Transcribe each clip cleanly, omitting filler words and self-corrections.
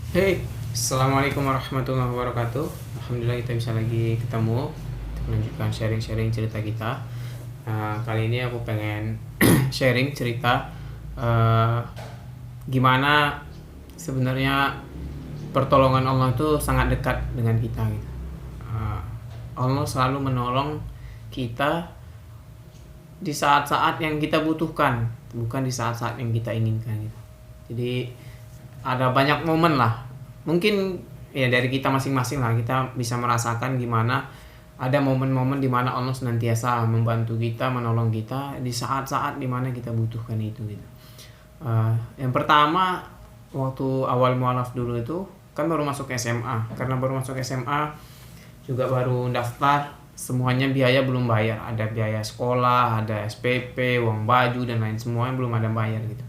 Hey, assalamualaikum warahmatullahi wabarakatuh. Alhamdulillah kita bisa lagi ketemu untuk melanjutkan sharing-sharing cerita kita. Kali ini aku pengen sharing cerita uh, gimana sebenarnya pertolongan Allah itu sangat dekat dengan kita gitu. Uh, Allah selalu menolong kita di saat-saat yang kita butuhkan, bukan di saat-saat yang kita inginkan gitu. Jadi ada banyak momen lah, mungkin ya dari kita masing-masing lah, kita bisa merasakan gimana ada momen-momen dimana Allah senantiasa membantu kita, menolong kita di saat-saat dimana kita butuhkan itu gitu. Yang pertama, waktu awal mualaf dulu itu kan baru masuk SMA, karena baru masuk SMA juga baru daftar, semuanya biaya belum bayar, ada biaya sekolah, ada SPP, uang baju dan lain semuanya belum ada bayar gitu.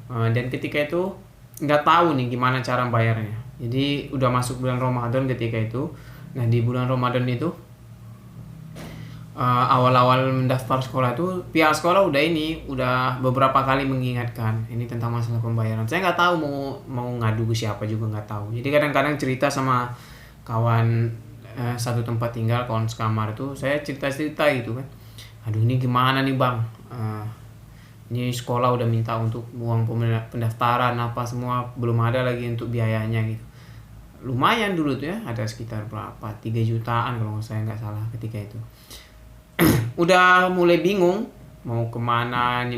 Dan ketika itu nggak tahu nih gimana cara bayarnya. Jadi udah masuk bulan Ramadan ketika itu. Nah di bulan Ramadan itu awal-awal mendaftar sekolah itu pihak sekolah udah beberapa kali mengingatkan ini tentang masalah pembayaran. Saya nggak tahu mau ngadu ke siapa juga nggak tahu. Jadi kadang-kadang cerita sama kawan satu tempat tinggal, kawan sekamar itu, saya cerita-cerita gitu kan. Aduh ini gimana nih bang? Ini sekolah udah minta untuk uang pendaftaran apa semua, belum ada lagi untuk biayanya gitu. Lumayan dulu tuh ya, ada sekitar berapa, 3 jutaan kalau saya nggak salah ketika itu. Udah mulai bingung mau kemana nih,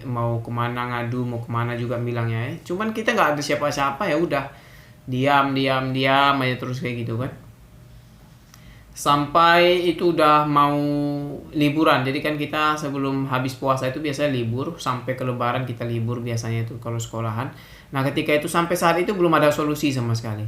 mau kemana ngadu, mau kemana juga bilangnya ya. Cuman kita nggak ada siapa-siapa, ya udah diam aja terus kayak gitu kan. Sampai itu udah mau liburan. Jadi kan kita sebelum habis puasa itu biasanya libur, sampai ke lebaran kita libur biasanya itu kalau sekolahan. Nah ketika itu sampai saat itu belum ada solusi sama sekali,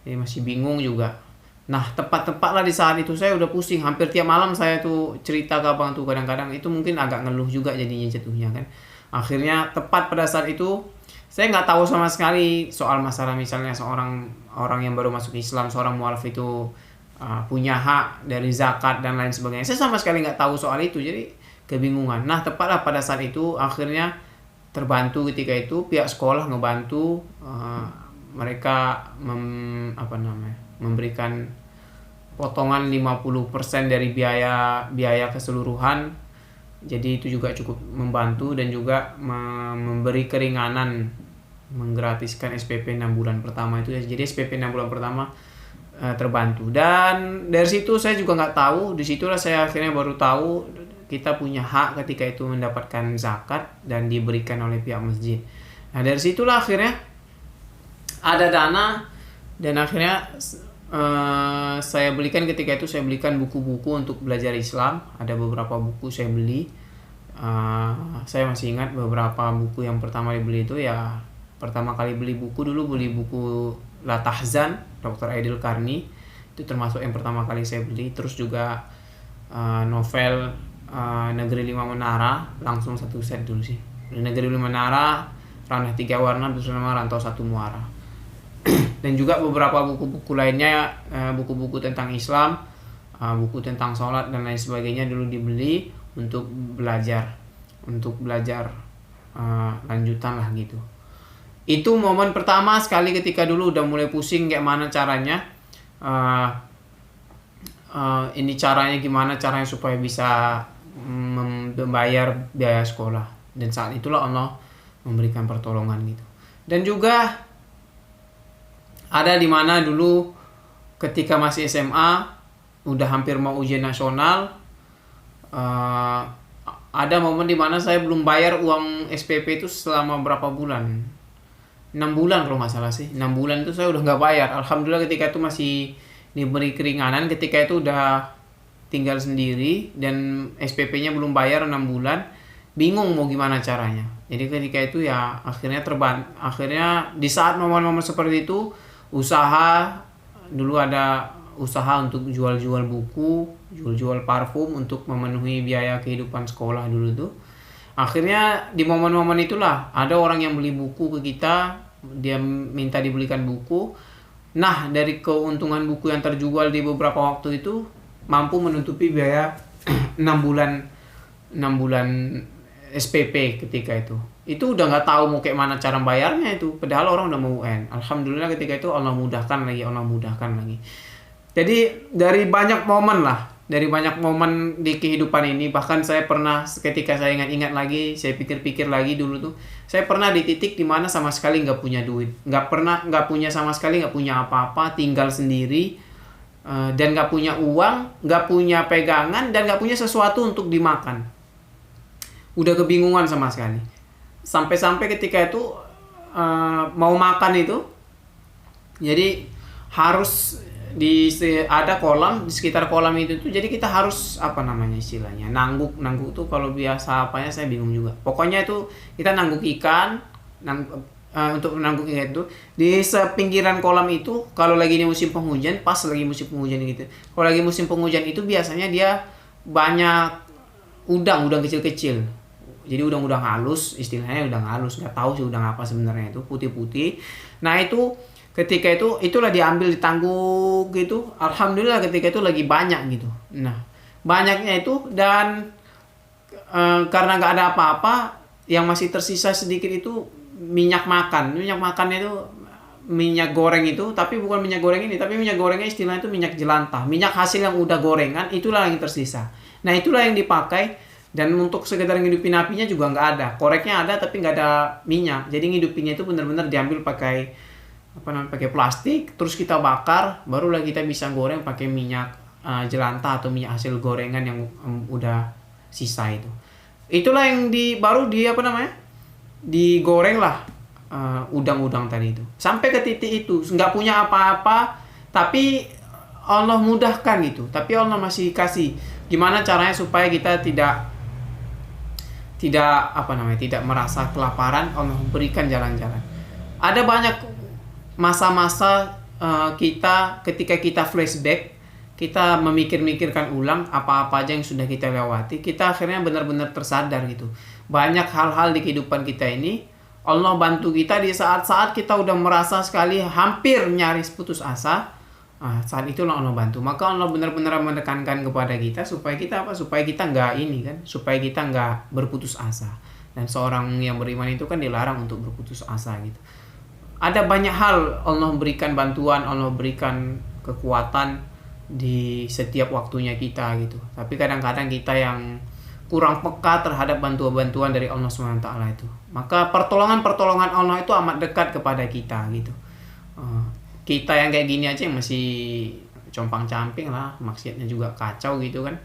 jadi masih bingung juga. Nah tepat-tepat lah di saat itu saya udah pusing, hampir tiap malam saya tuh cerita ke abang tuh, kadang-kadang itu mungkin agak ngeluh juga jadinya jatuhnya kan. Akhirnya tepat pada saat itu saya nggak tahu sama sekali soal masalah, misalnya seorang orang yang baru masuk Islam, seorang mualaf itu punya hak dari zakat dan lain sebagainya. Saya sama sekali nggak tahu soal itu, jadi kebingungan. Nah tepatlah pada saat itu akhirnya terbantu ketika itu pihak sekolah ngebantu, mereka memberikan potongan 50% dari biaya keseluruhan. Jadi itu juga cukup membantu dan juga memberi keringanan, menggratiskan SPP 6 bulan pertama itu ya. Jadi SPP 6 bulan pertama terbantu. Dan dari situ saya juga nggak tahu, disitulah saya akhirnya baru tahu kita punya hak ketika itu mendapatkan zakat dan diberikan oleh pihak masjid. Nah dari situlah akhirnya ada dana, dan akhirnya saya belikan ketika itu, saya belikan buku-buku untuk belajar Islam. Ada beberapa buku saya beli. Saya masih ingat beberapa buku yang pertama dibeli itu ya, pertama kali beli buku La Tahzan Dr. Aidil Karni, itu termasuk yang pertama kali saya beli. Terus juga novel Negeri Lima Menara, langsung satu set dulu sih. Negeri Lima Menara, Ranah Tiga Warna bersama Rantau Satu Muara. Dan juga beberapa buku-buku lainnya, buku-buku tentang Islam, buku tentang sholat dan lain sebagainya dulu dibeli untuk belajar lanjutan lah gitu. Itu momen pertama sekali ketika dulu udah mulai pusing kayak mana caranya, ini caranya gimana caranya supaya bisa membayar biaya sekolah. Dan saat itulah Allah memberikan pertolongan gitu. Dan juga ada di mana dulu ketika masih SMA, udah hampir mau ujian nasional, ada momen di mana saya belum bayar uang SPP itu selama berapa bulan, 6 bulan kalau nggak salah sih. 6 bulan itu saya udah nggak bayar. Alhamdulillah ketika itu masih diberi keringanan, ketika itu udah tinggal sendiri dan SPP-nya belum bayar 6 bulan, bingung mau gimana caranya. Jadi ketika itu ya akhirnya di saat momen-momen seperti itu, dulu ada usaha untuk jual-jual buku, jual-jual parfum untuk memenuhi biaya kehidupan sekolah dulu tuh. Akhirnya di momen-momen itulah ada orang yang beli buku ke kita, dia minta dibelikan buku. Nah dari keuntungan buku yang terjual di beberapa waktu itu mampu menutupi biaya 6 bulan SPP ketika itu. itu udah nggak tahu mau kayak mana cara bayarnya itu, padahal orang udah mau UN. Alhamdulillah ketika itu Allah mudahkan lagi. Jadi dari banyak momen di kehidupan ini, bahkan saya pernah ketika saya ingat-ingat lagi, saya pikir-pikir lagi dulu tuh, saya pernah di titik dimana sama sekali nggak punya duit, nggak punya sama sekali, nggak punya apa-apa, tinggal sendiri, dan nggak punya uang, nggak punya pegangan, dan nggak punya sesuatu untuk dimakan. Udah kebingungan sama sekali. Sampai-sampai ketika itu mau makan itu, jadi harus ada kolam di sekitar kolam itu tuh, jadi kita harus apa namanya istilahnya, nangguk tuh kalau biasa apanya saya bingung juga. Pokoknya itu kita nangguk ikan, untuk menangguk ikan itu di sepinggiran kolam itu. Kalau lagi ini musim penghujan, pas lagi musim penghujan gitu. Kalau lagi musim penghujan itu biasanya dia banyak udang kecil-kecil. Jadi udang halus, istilahnya udang halus, nggak tahu sih udang apa sebenarnya, itu putih-putih. Nah itu ketika itulah diambil, ditangguk gitu. Alhamdulillah ketika itu lagi banyak gitu. Nah banyaknya itu, dan karena nggak ada apa-apa, yang masih tersisa sedikit itu minyak makannya itu minyak goreng itu, tapi bukan minyak goreng ini, tapi minyak gorengnya istilahnya itu minyak jelantah, minyak hasil yang udah gorengan, itulah yang tersisa. Nah itulah yang dipakai, dan untuk sekedar ngidupin apinya juga nggak ada, koreknya ada tapi nggak ada minyak. Jadi ngidupinnya itu benar-benar diambil pakai plastik, terus kita bakar, barulah kita bisa goreng pakai minyak jelantah atau minyak hasil gorengan yang udah sisa itu. Itulah yang digoreng lah udang-udang tadi itu sampai ke titik itu, nggak punya apa-apa, tapi Allah mudahkan gitu. Tapi Allah masih kasih gimana caranya supaya kita tidak merasa kelaparan. Allah berikan jalan-jalan. Ada banyak masa-masa kita ketika kita flashback, kita memikirkan ulang apa-apa aja yang sudah kita lewati, kita akhirnya benar-benar tersadar gitu. Banyak hal-hal di kehidupan kita ini Allah bantu kita di saat-saat kita udah merasa sekali hampir nyaris putus asa. Saat itulah Allah bantu. Maka Allah benar-benar menekankan kepada kita supaya kita supaya kita nggak berputus asa. Dan seorang yang beriman itu kan dilarang untuk berputus asa gitu. Ada banyak hal Allah berikan bantuan, Allah berikan kekuatan di setiap waktunya kita gitu. Tapi kadang-kadang kita yang kurang peka terhadap bantuan-bantuan dari Allah SWT itu. Maka pertolongan Allah itu amat dekat kepada kita gitu. Kita yang kayak gini aja yang masih compang-camping lah, maksudnya juga kacau gitu kan.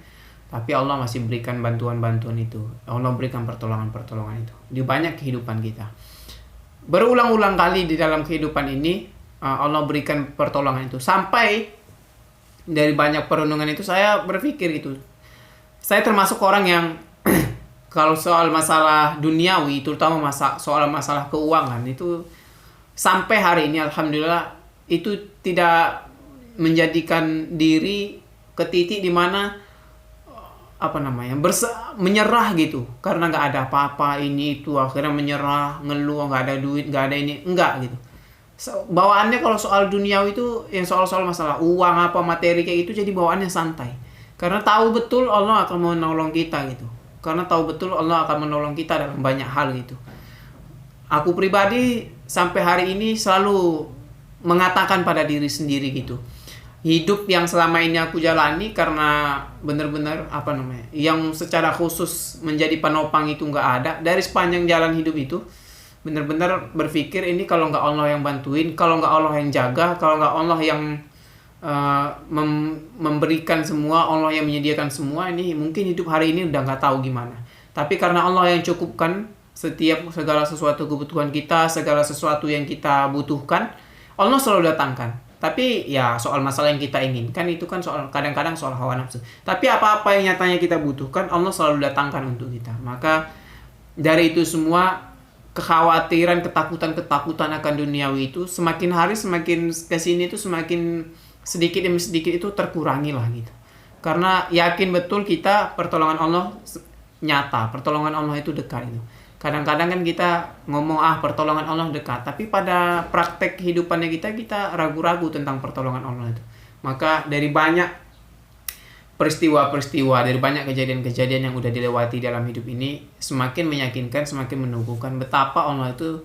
Tapi Allah masih berikan bantuan-bantuan itu. Allah berikan pertolongan-pertolongan itu di banyak kehidupan kita. Berulang-ulang kali di dalam kehidupan ini Allah berikan pertolongan itu. Sampai dari banyak perenungan itu saya berpikir gitu. Saya termasuk orang yang kalau soal masalah duniawi, terutama soal masalah keuangan itu, sampai hari ini alhamdulillah itu tidak menjadikan diri ke titik dimana menyerah gitu, karena nggak ada apa-apa ini itu akhirnya menyerah, ngeluh, nggak ada duit, nggak ada ini, enggak gitu. Bawaannya kalau soal duniawi itu, yang soal masalah uang apa materi kayak gitu, jadi bawaannya santai, karena tahu betul Allah akan menolong kita gitu, karena tahu betul Allah akan menolong kita dalam banyak hal gitu. Aku pribadi sampai hari ini selalu mengatakan pada diri sendiri gitu, hidup yang selama ini aku jalani karena benar-benar yang secara khusus menjadi penopang itu nggak ada. Dari sepanjang jalan hidup itu benar-benar berpikir, ini kalau nggak Allah yang bantuin, kalau nggak Allah yang jaga, kalau nggak Allah yang memberikan semua, Allah yang menyediakan semua, ini mungkin hidup hari ini udah nggak tahu gimana. Tapi karena Allah yang cukupkan setiap segala sesuatu kebutuhan kita, segala sesuatu yang kita butuhkan, Allah selalu datangkan. Tapi ya soal masalah yang kita inginkan itu kan kadang-kadang soal hawa nafsu. Tapi apa-apa yang nyatanya kita butuhkan, Allah selalu datangkan untuk kita. Maka dari itu semua, kekhawatiran, ketakutan akan duniawi itu semakin hari semakin kesini itu semakin sedikit demi sedikit itu terkurangi lah gitu. Karena yakin betul kita pertolongan Allah nyata, pertolongan Allah itu dekat itu. Kadang-kadang kan kita ngomong pertolongan Allah dekat, tapi pada praktek kehidupannya kita ragu-ragu tentang pertolongan Allah itu. Maka dari banyak peristiwa-peristiwa, dari banyak kejadian-kejadian yang udah dilewati dalam hidup ini, semakin meyakinkan, semakin menumbuhkan betapa Allah itu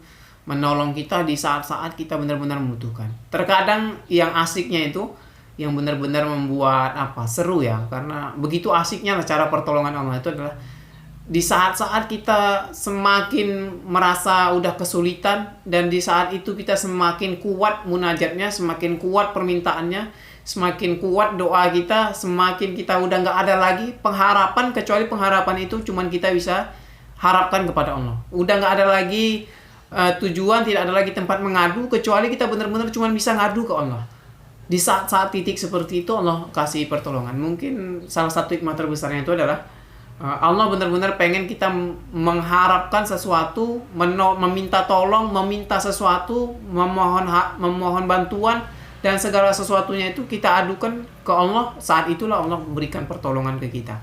menolong kita di saat-saat kita benar-benar membutuhkan. Terkadang yang asiknya itu, yang benar-benar membuat seru ya, karena begitu asiknya lah cara pertolongan Allah itu adalah di saat-saat kita semakin merasa udah kesulitan, dan di saat itu kita semakin kuat munajatnya, semakin kuat permintaannya, semakin kuat doa kita, semakin kita udah nggak ada lagi pengharapan, kecuali pengharapan itu cuman kita bisa harapkan kepada Allah. Udah nggak ada lagi tujuan, tidak ada lagi tempat mengadu, kecuali kita benar-benar cuman bisa ngadu ke Allah. Di saat-saat titik seperti itu Allah kasih pertolongan. Mungkin salah satu hikmah terbesarnya itu adalah Allah benar-benar pengen kita mengharapkan sesuatu, meminta tolong, meminta sesuatu, memohon bantuan, dan segala sesuatunya itu kita adukan ke Allah. Saat itulah Allah memberikan pertolongan ke kita.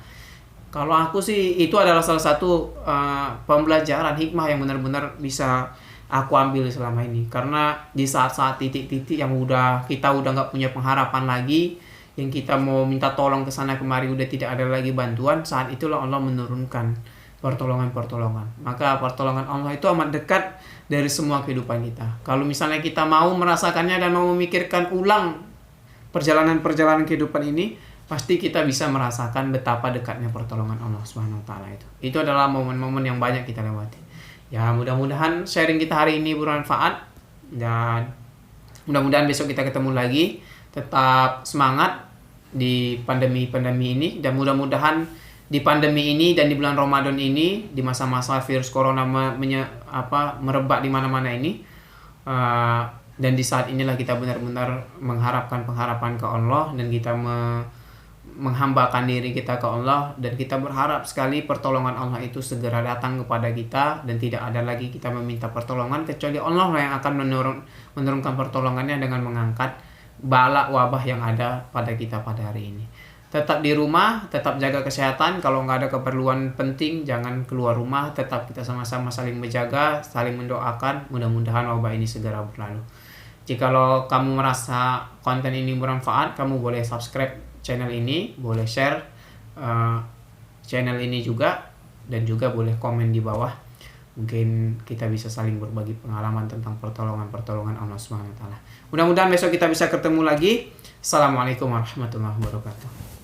Kalau aku sih itu adalah salah satu pembelajaran hikmah yang benar-benar bisa aku ambil selama ini. Karena di saat-saat titik-titik yang kita udah nggak punya pengharapan lagi, yang kita mau minta tolong ke sana kemari udah tidak ada lagi bantuan, saat itulah Allah menurunkan pertolongan-pertolongan. Maka pertolongan Allah itu amat dekat dari semua kehidupan kita. Kalau misalnya kita mau merasakannya dan mau memikirkan ulang perjalanan-perjalanan kehidupan ini, pasti kita bisa merasakan betapa dekatnya pertolongan Allah Subhanahu wa taala itu. Itu adalah momen-momen yang banyak kita lewati. Ya, mudah-mudahan sharing kita hari ini bermanfaat, dan mudah-mudahan besok kita ketemu lagi. Tetap semangat di pandemi ini, dan mudah-mudahan di pandemi ini dan di bulan Ramadan ini, di masa-masa virus corona merebak di mana-mana ini, dan di saat inilah kita benar-benar mengharapkan pengharapan ke Allah, dan kita menghambakan diri kita ke Allah, dan kita berharap sekali pertolongan Allah itu segera datang kepada kita, dan tidak ada lagi kita meminta pertolongan kecuali Allah yang akan menurunkan pertolongannya dengan mengangkat bala wabah yang ada pada kita pada hari ini. Tetap di rumah, tetap jaga kesehatan. Kalau nggak ada keperluan penting, jangan keluar rumah. Tetap kita sama-sama saling menjaga, saling mendoakan. Mudah-mudahan wabah ini segera berlalu. Jikalau kamu merasa konten ini bermanfaat, kamu boleh subscribe channel ini, boleh share channel ini juga, dan juga boleh komen di bawah. Mungkin kita bisa saling berbagi pengalaman tentang pertolongan-pertolongan Allah Subhanahu wa taala. Mudah-mudahan besok kita bisa ketemu lagi. Assalamualaikum warahmatullahi wabarakatuh.